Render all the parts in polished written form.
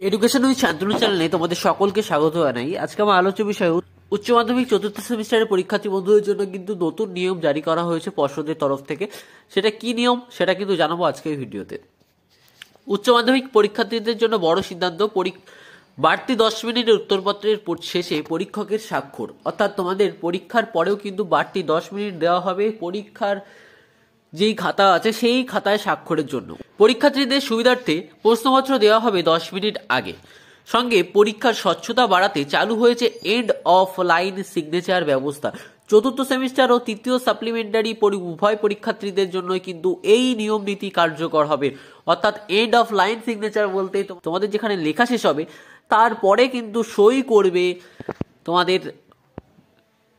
Education with Shantanu চ্যানেলে তোমাদের সকলকে স্বাগত জানাই। আজকে আমার আলোচ্য বিষয় উচ্চ মাধ্যমিক চতুর্থ সেমিস্টারের পরীক্ষার্থী বন্ধুদের জন্য কিন্তু নতুন নিয়ম জারি করা হয়েছে পর্ষদের তরফ থেকে। সেটা কি নিয়ম সেটা কিন্তু জানাবো আজকের ভিডিওতে। উচ্চ মাধ্যমিক পরীক্ষার্থীদের জন্য বড় সিদ্ধান্ত, বাড়তি 10 মিনিটের উত্তরপত্রের শেষে পরীক্ষকের স্বাক্ষর, অর্থাৎ তোমাদের পরীক্ষার পরেও কিন্তু বাড়তি 10 মিনিট দেওয়া হবে পরীক্ষার যেই খাতা আছে সেই খাতায় স্বাক্ষরের জন্য। পরীক্ষার্থীদের সুবিধার্থে প্রশ্নপত্র দেওয়া হবে 10 মিনিট আগে। সঙ্গে পরীক্ষার স্বচ্ছতা বাড়াতে চালু হয়েছে এন্ড অফ লাইন সিগনেচার ব্যবস্থা। চতুর্থ সেমিস্টার ও তৃতীয় সাপ্লিমেন্টারি উভয় পরীক্ষার্থীদের জন্য কিন্তু এই নিয়ম নীতি কার্যকর হবে। অর্থাৎ এন্ড অফ লাইন সিগনেচার বলতে তোমাদের যেখানে লেখা শেষ হবে তারপরে কিন্তু সই করবে তোমাদের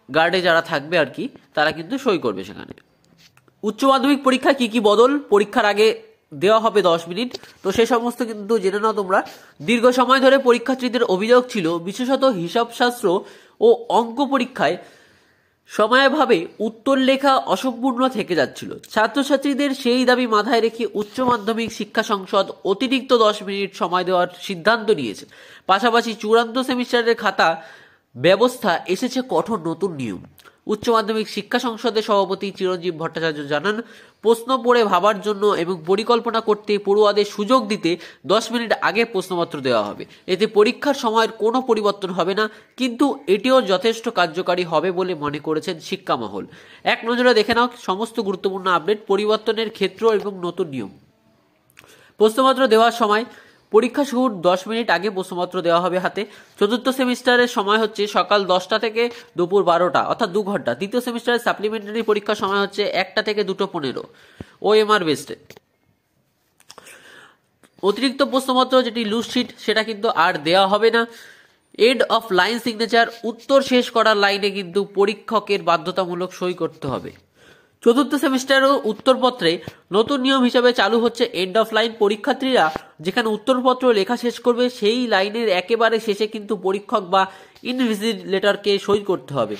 গার্ডে যারা থাকবে আর কি, তারা কিন্তু সই করবে সেখানে। উচ্চ মাধ্যমিক পরীক্ষা কি কি বদল? পরীক্ষার আগে দেওয়া হবে 10 মিনিট, তো সে সমস্ত কিন্তু জেনে নাও তোমরা। দীর্ঘ সময় ধরে পরীক্ষার্থীদের অভিযোগ ছিল বিশেষত হিসাবশাস্ত্র ও অঙ্ক পরীক্ষায় সময়াভাবে উত্তর লেখা অসম্পূর্ণ থেকে যাচ্ছিল। ছাত্রছাত্রীদের সেই দাবি মাথায় রেখে উচ্চ মাধ্যমিক শিক্ষা সংসদ অতিরিক্ত 10 মিনিট সময় দেওয়ার সিদ্ধান্ত নিয়েছে। পাশাপাশি চূড়ান্ত সেমিস্টারের খাতা ব্যবস্থা এসেছে কঠোর নতুন নিয়ম। উচ্চ মাধ্যমিক শিক্ষা সংসদের সভাপতি চিরঞ্জীব ভট্টাচার্য জানান, প্রশ্ন পড়ে ভাবার জন্য এবং পরিকল্পনা করতে পড়ুয়াদের সুযোগ দিতে 10 মিনিট আগে প্রশ্নপত্র দেওয়া হবে। এতে পরীক্ষার সময়ের কোনো পরিবর্তন হবে না, কিন্তু এটিও যথেষ্ট কার্যকারী হবে বলে মনে করেছেন শিক্ষা মহল। এক নজরে দেখে নাও সমস্ত গুরুত্বপূর্ণ আপডেট, পরিবর্তনের ক্ষেত্র এবং নতুন নিয়ম। প্রশ্নপত্র দেওয়ার সময় পরীক্ষা শুরুর 10 মিনিট আগে প্রশ্নপত্র দেওয়া হবে হাতে। চতুর্থ সেমিস্টারের সময় হচ্ছে সকাল 10টা থেকে দুপুর 12টা, অর্থাৎ 2 ঘন্টা। তৃতীয় সেমিস্টারের সাপ্লিমেন্টারি পরীক্ষার সময় হচ্ছে 1টা থেকে 2:15 OMR বেস্টে। অতিরিক্ত প্রশ্নপত্র যেটি লুজ শিট সেটা কিন্তু আর দেওয়া হবে না। এন্ড অফ লাইন সিগনেচার, উত্তর শেষ করার লাইনে কিন্তু পরীক্ষকের বাধ্যতামূলক সই করতে হবে। চতুর্থ সেমিস্টারের উত্তরপত্রে নতুন নিয়ম হিসাবে চালু হচ্ছে এন্ড অফ লাইন। পরীক্ষার্থীরা যেখানে উত্তরপত্র লেখা শেষ করবে সেই লাইনের একেবারে শেষে কিন্তু পরীক্ষক বা ইনভিজিলেটরকে সই করতে হবে।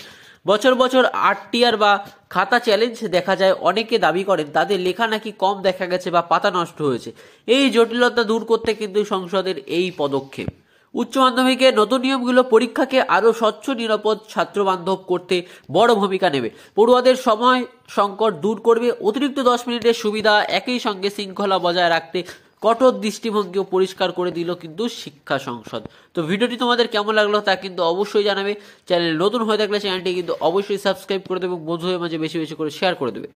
বছর বছর আরটিআর বা খাতা চ্যালেঞ্জ দেখা যায়, অনেকে দাবি করেন তাদের লেখা নাকি কম দেখা গেছে বা পাতা নষ্ট হয়েছে। এই জটিলতা দূর করতে কিন্তু সংসদের এই পদক্ষেপ। উচ্চ মাধ্যমিকের নতুন নিয়মগুলো পরীক্ষাকে আরো স্বচ্ছ, নিরাপদ, ছাত্রবান্ধব করতে বড় ভূমিকা নেবে। পড়ুয়াদের সময় সংকট দূর করবে। অতিরিক্ত 10 মিনিটের সুবিধা, একই সঙ্গে শৃঙ্খলা বজায় রাখতে কঠোর দৃষ্টিভঙ্গিও পরিষ্কার করে দিল কিন্তু শিক্ষা সংসদ। তো ভিডিওটি তোমাদের কেমন লাগলো তা কিন্তু অবশ্যই জানাবে। চ্যানেল নতুন হয়ে থাকলে চ্যানেলটি কিন্তু অবশ্যই সাবস্ক্রাইব করে দেবে এবং বন্ধুদের মাঝে বেশি বেশি করে শেয়ার করে দেবে।